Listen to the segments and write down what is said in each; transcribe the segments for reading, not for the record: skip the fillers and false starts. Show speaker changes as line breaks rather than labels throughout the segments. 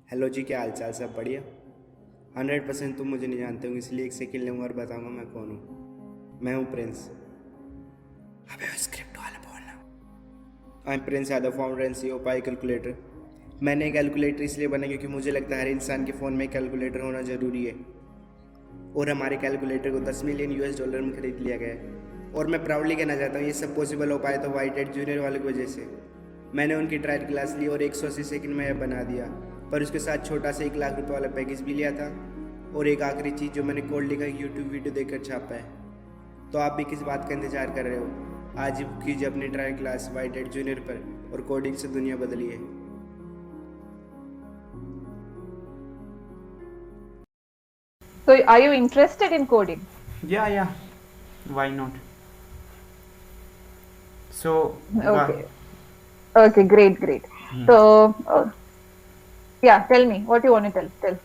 Hello जी, क्या हाल चाल? सब बढ़िया। 100% तुम मुझे नहीं जानते हो, इसलिए एक सेकंड लूँगा और बताऊंगा मैं कौन हूँ। मैं हूँ प्रिंस। अबे स्क्रिप्ट वाला बोलना। I am Prince Yadav, founder and CEO pi calculator. मैंने कैलकुलेटर इसलिए बना क्योंकि मुझे लगता है हर इंसान के फ़ोन में कैलकुलेटर होना ज़रूरी है। और हमारे कैलकुलेटर को 10 मिलियन US डॉलर में खरीद लिया गया है। और मैं प्राउडली कहना चाहता हूँ ये सब पॉसिबल हो पाया तो वाइट हेड जूनियर वालों की वजह से। मैंने उनकी ट्रायल क्लास ली और 180 सेकंड में ऐप बना दिया। पर उसके साथ छोटा सा 1 लाख रुपए वाला पैकेज भी लिया था। और एक आखिरी चीज़ जो मैंने कोड लिखा यूट्यूब वीडियो देखकर छापा है। तो आप भी किस बात का इंतजार कर रहे हो? आज ही बुक कीजिए अपनी trial class white head junior पर और कोडिंग से दुनिया बदलिए।
So, are you interested in coding?
Yeah, why not? So,
Okay. Okay, great. So, yeah, tell me what you want to tell.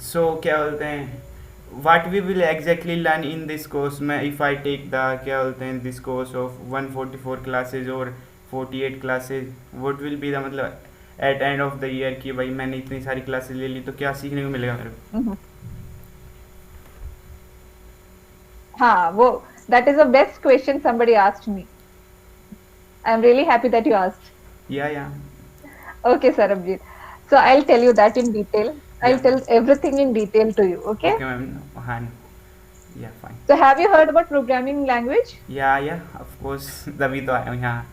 so क्या बोलते हैं what we will exactly learn in this course में if I take the क्या बोलते हैं this course of 144 classes और 48 classes what will be the मतलब at end of the year कि भाई मैंने इतनी सारी क्लासेस ले ली तो क्या सीखने को मिलेगा मेरे को?
Mhm. That is the best question somebody asked me. I'm really happy that you asked.
Yeah.
Okay, Sarabjit. So, I'll tell you that in detail. I'll
Yeah.
tell everything in detail to you, okay?
Okay, ma'am. हाँ. Yeah, fine.
So, have you heard about programming language?
Yeah, of course. तभी तो आया हूँ यहाँ.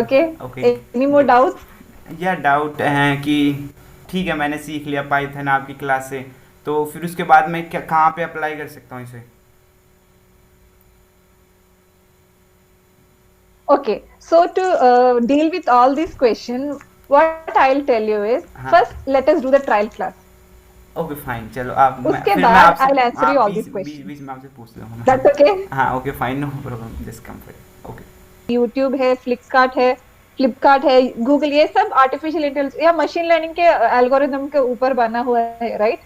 Okay.
Okay.
Any more doubts?
या doubt है कि ठीक है मैंने सीख लिया पाइथन आपकी क्लास से, तो फिर उसके बाद मैं क्या कहाँ पे अप्लाई कर सकता हूँ इसे?
Okay, so to deal with all these questions, what I'll tell you is
हाँ.
first let us do the trial class.
Okay fine, चलो
उसके
फिर मैं
बाद
आपसे
I'll answer you all
beach
these
beach
questions.
बीच में आपसे पूछ लूँगा मैं.
That's okay.
हाँ okay fine, no problem, just come for. Okay.
YouTube है, फ्लिपकार्ट है, गूगल, ये सब आर्टिफिशियल इंटेलिजेंस या मशीन लर्निंग के एल्गोरिदम के ऊपर बना हुआ है, राइट?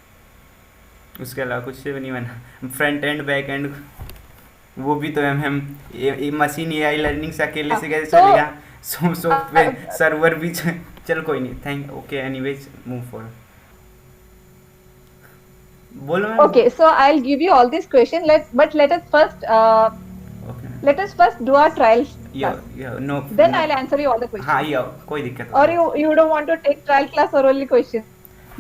उसके अलावा कुछ से भी नहीं बना? फ्रंट एंड बैक एंड वो भी तो हम मशीन एआई लर्निंग से अकेले से कैसे चलेगा? सॉफ्टवेयर सर्वर भी चल कोई नहीं, thank okay anyways move for. बोलो ma'am.
Okay, so I'll give you all these questions. Let us first
okay.
let us first do our trial
यो
class.
You know
Then
no.
I'll answer you all the
हाँ
questions.
यो कोई दिक्कत
Or
नहीं.
you don't want to take trial class or only questions?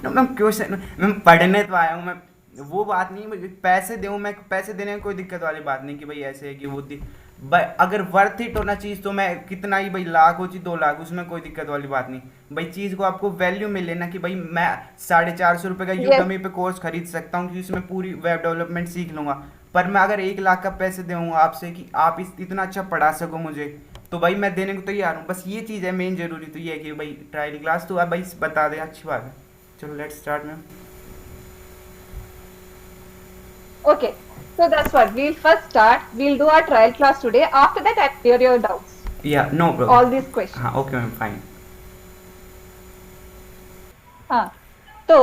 Ma'am question मैं पढ़ने तो आया हूँ, मैं वो बात नहीं, मुझे पैसे दूँ, मैं पैसे देने में कोई दिक्कत वाली बात नहीं कि भाई ऐसे है कि वो भाई अगर वर्थ इट होना चीज़ तो मैं कितना ही भाई लाख हो चाहे 2 लाख, उसमें कोई दिक्कत वाली बात नहीं. भाई चीज़ को आपको वैल्यू मिले ना कि भाई मैं 450 रुपये का
Yes.
यूडमी पे कोर्स खरीद सकता हूँ कि उसमें पूरी वेब डेवलपमेंट सीख लूँगा. पर मैं अगर 1 लाख का पैसे दूँगा आपसे कि आप इतना अच्छा पढ़ा सको मुझे, तो भाई मैं देने को तैयार हूँ. बस ये चीज़ है मेन, जरूरी तो ये है कि भाई ट्रायल क्लास तो आप भाई बता दें, अच्छी बात है. चलो let's start ma'am.
Okay, so that's what we'll first start. We'll do our trial class today. After that, I'll clear your doubts.
या no problem.
All these questions.
हाँ ओके मैम फाइन.
हाँ, तो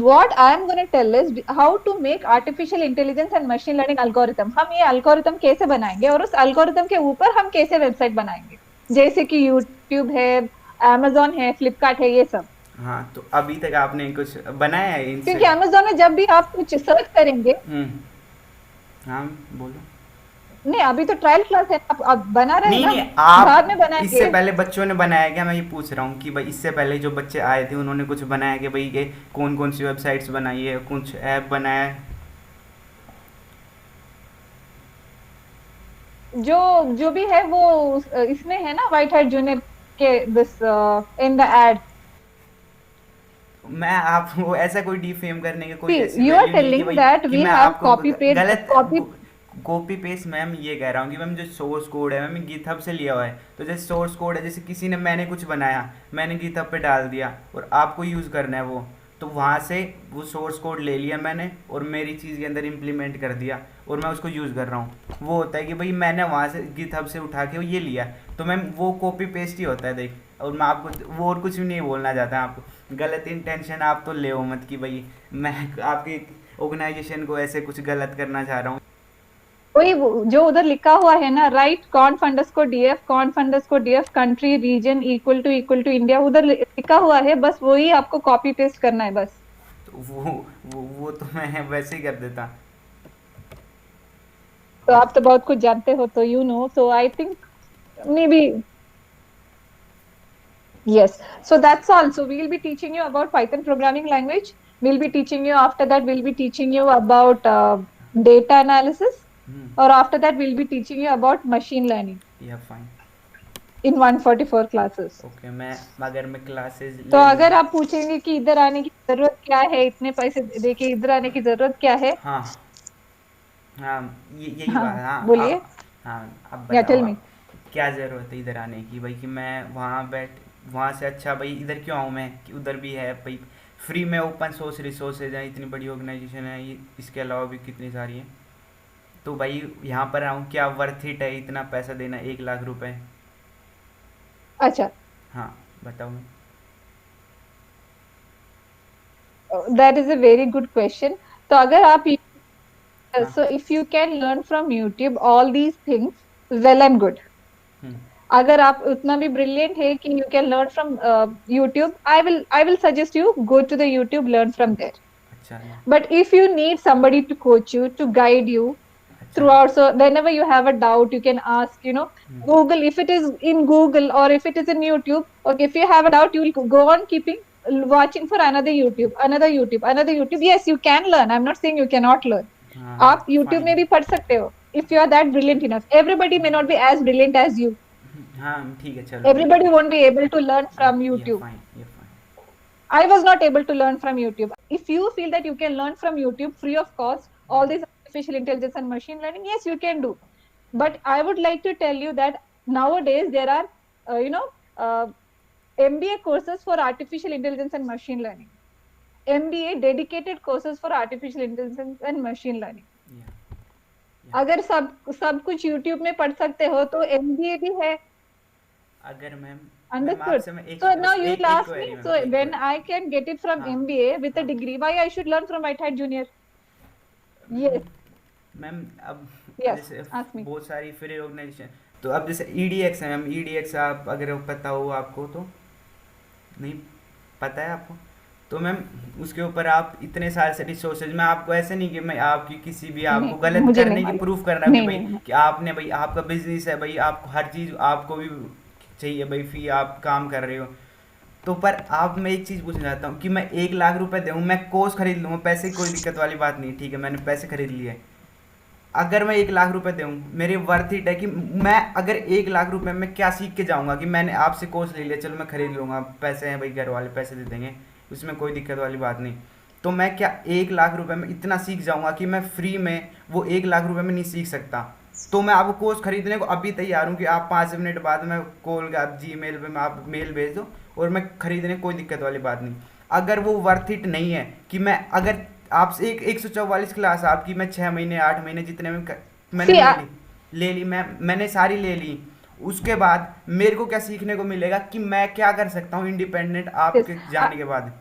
what I'm going to tell is how to make artificial intelligence and machine learning algorithm. हम ये algorithm कैसे बनाएंगे और उस algorithm के ऊपर हम कैसे वेबसाइट बनाएंगे, जैसे कि YouTube है, Amazon है, Flipkart है, ये सब.
हाँ तो अभी तक आपने कुछ बनाया है इनसे?
क्योंकि Amazon में जब भी आप कुछ सर्च करेंगे,
हाँ बोलो.
नहीं अभी तो ट्रायल क्लास है, आप बना रहे हैं
नहीं
ना,
आप
बाद में बनाएंगे.
इससे पहले बच्चों ने बनाया क्या? मैं ये पूछ रहा हूँ कि भाई इससे पहले जो बच्चे आए थे उन्होंने कुछ बनाया कि भाई ये कौन कौन सी वेबसाइट्स बनाई है, कुछ ऐप बनाया है?
जो भी है वो इसमें है ना, व्हाइट हेड जूनियर के दिस इन द एड.
मैं आपको ऐसा कोई डिफेम करने की कोई
See,
ऐसी
you are
वैल्यू नहीं है कि
telling
भाई
that
कि
we
मैं
have
आपको
copy paste
गलत
copy.
Copy paste. मैम ये कह रहा हूँ कि मैम जो सोर्स कोड है मैम गिटहब से लिया हुआ है, तो जैसे सोर्स कोड है, जैसे किसी ने मैंने कुछ बनाया, मैंने गिटहब पे डाल दिया और आपको यूज़ करना है वो, तो वहाँ से वो सोर्स कोड ले लिया मैंने और मेरी चीज़ के अंदर इम्प्लीमेंट कर दिया और मैं उसको यूज़ कर रहा हूँ. वो होता है कि भाई मैंने वहाँ से गिटहब से उठा के ये लिया, तो मैम वो कॉपी पेस्ट ही होता है देख. और मैं आपको वो और कुछ भी नहीं बोलना चाहता. आपको गलत इंटेंशन आप तो ले मत कि भाई मैं आपकी ऑर्गेनाइजेशन को ऐसे कुछ गलत करना चाह रहा हूँ.
जो उधर लिखा हुआ है ना, right conf underscore DF country region equal to India, उधर लिखा हुआ है, बस वही आपको कॉपी पेस्ट करना है बस।
तो वो तो मैं वैसे ही कर देता।
तो आप तो बहुत कुछ जानते हो, तो you know, so I think may be yes. So that's all. So we'll be teaching you about Python programming language. We'll be teaching you, after that we'll be teaching you about data analysis, or after that we'll be teaching you about machine learning
या fine.
in 144 classes.
Okay, अगर मैं classes
तो
ले लूँ।
अगर आप पूछेंगे कि इधर आने की जरूरत क्या है, इतने पैसे दे के इधर आने की जरूरत क्या है,
हाँ हाँ, यही
हाँ
बात। हाँ
बोलिए,
हाँ, अब
या
बताओ
टेल मी।
आप, क्या ज़रूरत है इधर आने की भाई, कि मैं वहाँ से अच्छा भाई इधर क्यों आऊँ मैं, कि उधर भी है भाई फ्री में ओपन सोर्स रिसोर्सेज हैं, इतनी बड़ी ऑर्गेनाइजेशन है ये, इसके अलावा भी कितनी सारी हैं। तो भाई यहाँ पर आऊँ, क्या वर्थ इट है इतना पैसा देना, 1 लाख रुपए?
अच्छा,
हाँ बताओ।
that is a very good question. तो अगर आप
हाँ।
so if you can learn from YouTube all these things, well and good.
हम्म।
अगर आप उतना भी ब्रिलियंट है कि you can learn from YouTube, I will suggest you go to the YouTube, learn from there.
अच्छा जी।
But if you need somebody to coach you, to guide you
अच्छा।
throughout, so whenever you have a doubt, you can ask, Google, if it is in Google or if it is in YouTube. Okay, if you have a doubt, you will go on keeping watching for another YouTube. Yes, you can learn. I'm not saying you cannot learn.
हाँ
आप YouTube में
fine.
भी पढ़ सकते हो if you are that brilliant enough. Everybody may not be as brilliant as you.
हाँ ठीक है, चलो।
Everybody won't be able to learn from
ये
YouTube.
फाइन, ये fine.
I was not able to learn from YouTube. If you feel that you can learn from YouTube free of cost, all this artificial intelligence and machine learning, yes, you can do. But I would like to tell you that nowadays there are, uh, MBA courses for artificial intelligence and machine learning. MBA dedicated courses for artificial intelligence and machine learning.
या
अगर सब कुछ YouTube में पढ़ सकते हो, तो MBA भी है.
अगर मैम
Understood.
आपसे मैं एक
So now you
एक
will
एक
ask
query
me,
ma'am,
so
एक
when
query.
I can get it from
हाँ
MBA with a
हाँ
degree, why I should learn from White Hat Junior? Yes,
ma'am, अब
yes,
जैसे
ask me.
बहुत सारी free organisation, तो अब जैसे EDX है मैम, EDX आप अगर पता हो आपको, तो नहीं पता है आपको, तो मैम उसके ऊपर आप इतने सारे से रिसोर्सेज, मैं आपको ऐसे नहीं कि मैं आपकी किसी भी आपको
नहीं,
गलत
मुझे
करने
नहीं
की
मालूम.
प्रूफ करना कि
नहीं
भाई,
नहीं
कि आपने भाई आपका बिजनेस है भाई, आपको हर चीज़ आपको भी चाहिए भाई, फी आप काम कर रहे हो, तो पर आप, मैं एक चीज़ पूछना चाहता हूँ कि मैं 1 लाख रुपए दूँ, मैं कोर्स खरीद लूँगा, पैसे की कोई दिक्कत वाली बात नहीं, ठीक है मैंने पैसे खरीद लिए। अगर मैं 1 लाख रुपए दूँ, मेरे वर्थ इट है कि मैं अगर 1 लाख रुपए में क्या सीख के जाऊँगा, कि मैंने आपसे कोर्स ले लिया, चलो मैं खरीद लूँगा, पैसे हैं भाई, घर वाले पैसे दे देंगे, उसमें कोई दिक्कत वाली बात नहीं, तो मैं क्या 1 लाख रुपए में इतना सीख जाऊँगा कि मैं फ्री में वो 1 लाख रुपए में नहीं सीख सकता? तो मैं आपको कोर्स खरीदने को अभी तैयार हूँ कि आप 5 मिनट बाद मैं कॉल का आप Gmail पे मैं आप मेल भेज दो, और मैं खरीदने कोई दिक्कत वाली बात नहीं। अगर वो वर्थ इट नहीं है, कि मैं अगर आपसे 144 क्लास आपकी मैं 6 महीने 8 महीने जितने में मैंने
See,
ले ली मैंने सारी ले ली, उसके बाद मेरे को क्या सीखने को मिलेगा, कि मैं क्या कर सकता हूँ इंडिपेंडेंट आपके
yes.
जाने के बाद?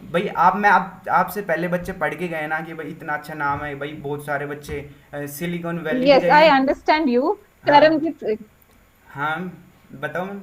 भाई आपसे पहले बच्चे पढ़ के गए ना, कि भाई इतना अच्छा नाम है भाई, बहुत सारे बच्चे सिलिकॉन वैली
Yes,
भी
I
गए हैं।
understand you,
हाँ
Charanjit.
हाँ, बताओ ma'am.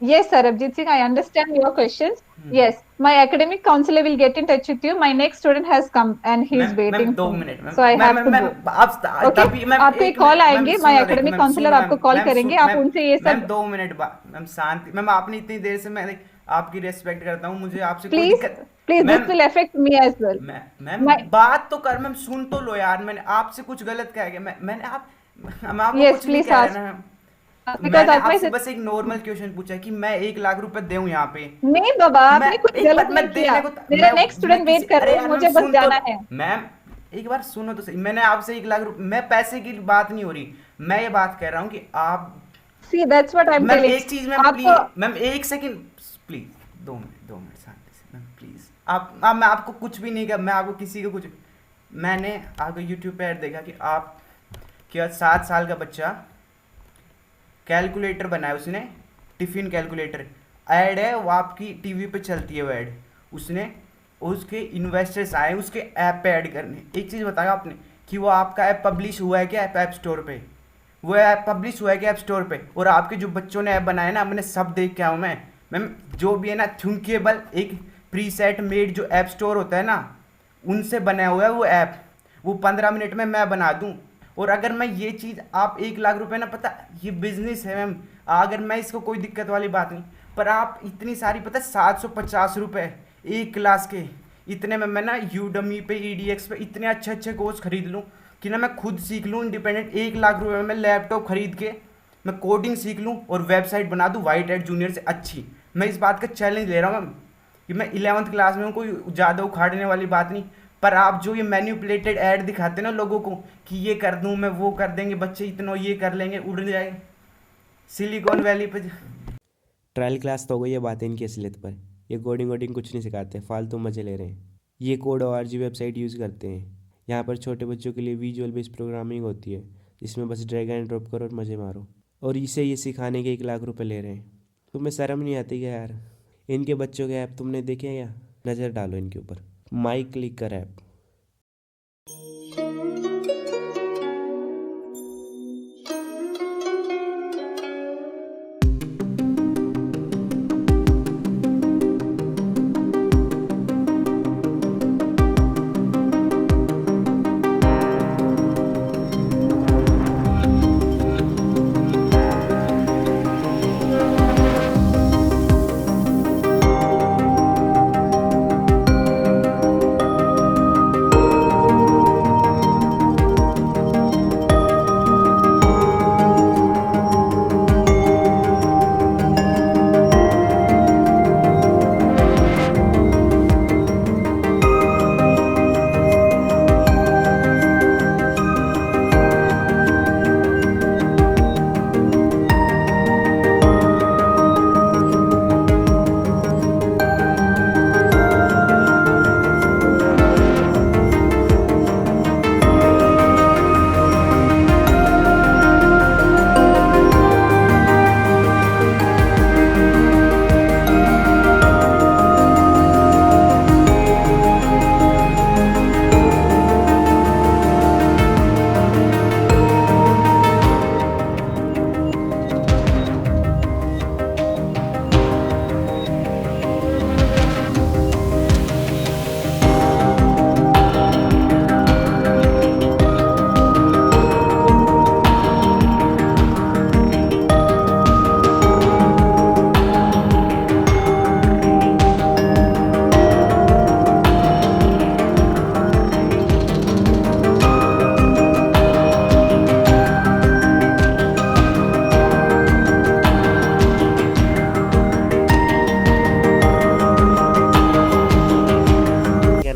Yes, Sarabjit Singh, I understand your questions. Yes, my academic counselor will get in touch with you. My next student has come and he is
ma'am
waiting
2
for me,
minute ma'am,
so I have to
ma'am
go.
आप
Okay?
तभी ma'am
आपको एक call
ma'am
आएंगे, my
सुनो, देखो
academic
ma'am
counselor
सुनो
आपको
ma'am,
call
ma'am
करेंगे, आप उनसे ये
मैम
सब.
2 मिनट मैम शांति, मैम आपने इतनी देर से, मैं आपकी रेस्पेक्ट करता हूँ, मुझे आपसे कोई
Please,
दिक्कत
please, this
ma'am.
will affect me as well.
Ma'am
My
बात तो कर मैम, सुन तो लो यार, मैंने आपसे कुछ गलत कह गया, मैंने मैं आपको
yes,
कुछ नहीं
please
कह
ask.
रहा ना, तो
Because
मैंने
otherwise
आपसे बस एक नॉर्मल क्वेश्चन पूछा कि मैं 1 लाख रुपए दूं यहाँ पे।
नहीं बाबा,
मैं
आपने कुछ
एक
गलत
बार मैं
नहीं किया.
देने को
मेरा नेक्स्ट
मैं
स्टूडेंट
किसी,
वेट कर
अरे
रहे हैं,
यार
मुझे
मैम
बस
सुन तो,
जाना है.
मैम एक बार सुनो तो सही, मैंने आपसे 1 लाख रुपए, मैं पैसे की बात नहीं हो रही, मैं ये बात कह रहा हूँ कि आप,
See, that's what I'm
ma'am
telling.
एक चीज मैम
आपको
प्लीज, मैम एक सेकंड प्लीज, 2 मिनट शांति से मैम प्लीज। आप मैं आपको कुछ भी नहीं कर, मैं आपको किसी को कुछ, मैंने आपको यूट्यूब पे ऐड देखा कि आप क्या 7 साल का बच्चा कैलकुलेटर बनाया उसने, टिफिन कैलकुलेटर ऐड है वो, आपकी टीवी पे चलती है वो ऐड उसने, उसके इन्वेस्टर्स आए उसके ऐप पे ऐड करने। एक चीज़ बताया आपने कि वो आपका ऐप पब्लिश हुआ है क्या ऐप स्टोर पे, वो ऐप पब्लिश हुआ है क्या ऐप स्टोर पे, और आपके जो बच्चों ने ऐप बनाया ना, मैंने सब देख के आऊँ मैम जो भी है ना थिंकेबल एक प्रीसेट मेड जो ऐप स्टोर होता है ना, उनसे बनाया हुआ है वो ऐप, वो 15 मिनट में मैं बना दूँ। और अगर मैं ये चीज़ आप 1 लाख रुपए ना, पता ये बिजनेस है मैम, अगर मैं इसको कोई दिक्कत वाली बात नहीं, पर आप इतनी सारी पता 750 रुपये एक क्लास के, इतने में मैं ना यूडमी पे EDX पे इतने अच्छे अच्छे कोर्स खरीद लूँ कि ना मैं खुद सीख लूँ इंडिपेंडेंट। 1 लाख रुपए में मैं लैपटॉप खरीद के मैं कोडिंग सीख लूँ और वेबसाइट बना दूँ व्हाइट हैट जूनियर से अच्छी। मैं इस बात का चैलेंज ले रहा हूँ मैम कि मैं 11th क्लास में हूँ, कोई ज़्यादा उखाड़ने वाली बात नहीं। पर आप जो ये मैन्युपुलेटेड ऐड दिखाते हैं ना लोगों को कि ये कर दूँ मैं, वो कर देंगे बच्चे, इतना ये कर लेंगे, उड़ जाए सिलिकॉन वैली पे।
ट्रायल क्लास तो हो गई है, बात है इनकी असलियत पर। ये कोडिंग वोडिंग कुछ नहीं सिखाते, फालतू मजे ले रहे हैं। ये कोड और RG वेबसाइट यूज़ करते हैं। यहाँ पर छोटे बच्चों के लिए विजुअल बेस्ड प्रोग्रामिंग होती है, जिसमें बस ड्रैग एंड ड्रॉप करो और मज़े मारो, और इसे ये सिखाने के 1 लाख रुपए ले रहे हैं। तुम्हें शर्म नहीं आती क्या यार? इनके बच्चों के ऐप तुमने देखे हैं क्या? नज़र डालो इनके ऊपर, माई क्लिकर ऐप।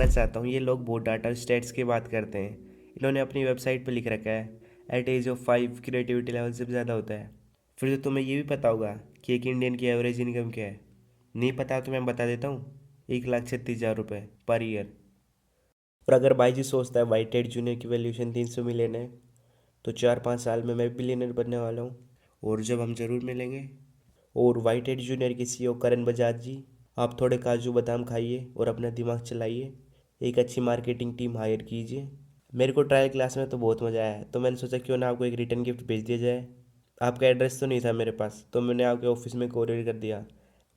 चाहता हूँ, ये लोग बहुत डाटा स्टेट्स की बात करते हैं। इन्होंने अपनी वेबसाइट पर लिख रखा है at age of 5 creativity level से ज़्यादा होता है। फिर तो तुम्हें ये भी पता होगा कि एक इंडियन की एवरेज इनकम क्या है। नहीं पता तो मैं बता देता हूँ, 1,36,000 रुपये पर ईयर। और अगर भाईजी सोचता है व्हाइट हैट जूनियर की वैल्यूएशन 300 मिलियन है, तो 4-5 साल में मैं बिलियनर बनने वाला हूँ। और जब हम ज़रूर मिलेंगे। और व्हाइट हैट जूनियर के CEO करण बजाज जी, आप थोड़े काजू बादाम खाइए और अपना दिमाग चलाइए, एक अच्छी मार्केटिंग टीम हायर कीजिए। मेरे को ट्रायल क्लास में तो बहुत मज़ा आया, तो मैंने सोचा क्यों ना आपको एक रिटर्न गिफ्ट भेज दिया जाए। आपका एड्रेस तो नहीं था मेरे पास, तो मैंने आपके ऑफिस में कोरियर कर दिया।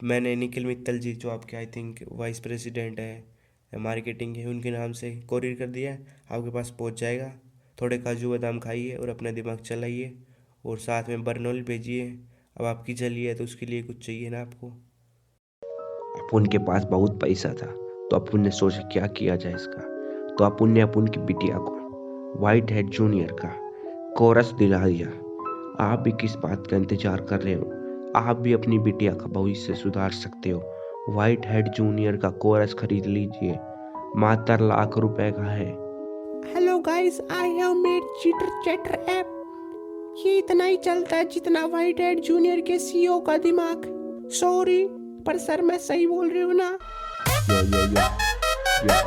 मैंने निखिल मित्तल जी, जो आपके आई थिंक वाइस प्रेसिडेंट है मार्केटिंग के, उनके नाम से कोरियर कर दिया। आपके पास पहुंच जाएगा। थोड़े काजू बादाम खाइए और अपना दिमाग चलाइए, और साथ में बर्नौल भेजिए। अब आपकी चली है तो उसके लिए कुछ चाहिए ना आपको।
अपुन के पास बहुत पैसा था, तो अपुन ने सोचा क्या किया जाए इसका। तो अपुन ने अपुन की बिटिया को व्हाइट हैट जूनियर का कोरस दिला दिया। आप भी किस बात का इंतजार कर रहे हो? आप भी अपनी बिटिया का भविष्य सुधार सकते हो। व्हाइट हैट जूनियर का कोरस खरीद लीजिए, मात्र लाख रुपए का है।
Hello guys, I have made cheater chatter app. ये इतना ही चलता है जितना व्हाइट हैट जूनियर के CEO का दिमाग। सॉरी, पर सर मैं सही बोल रही हूँ ना?
या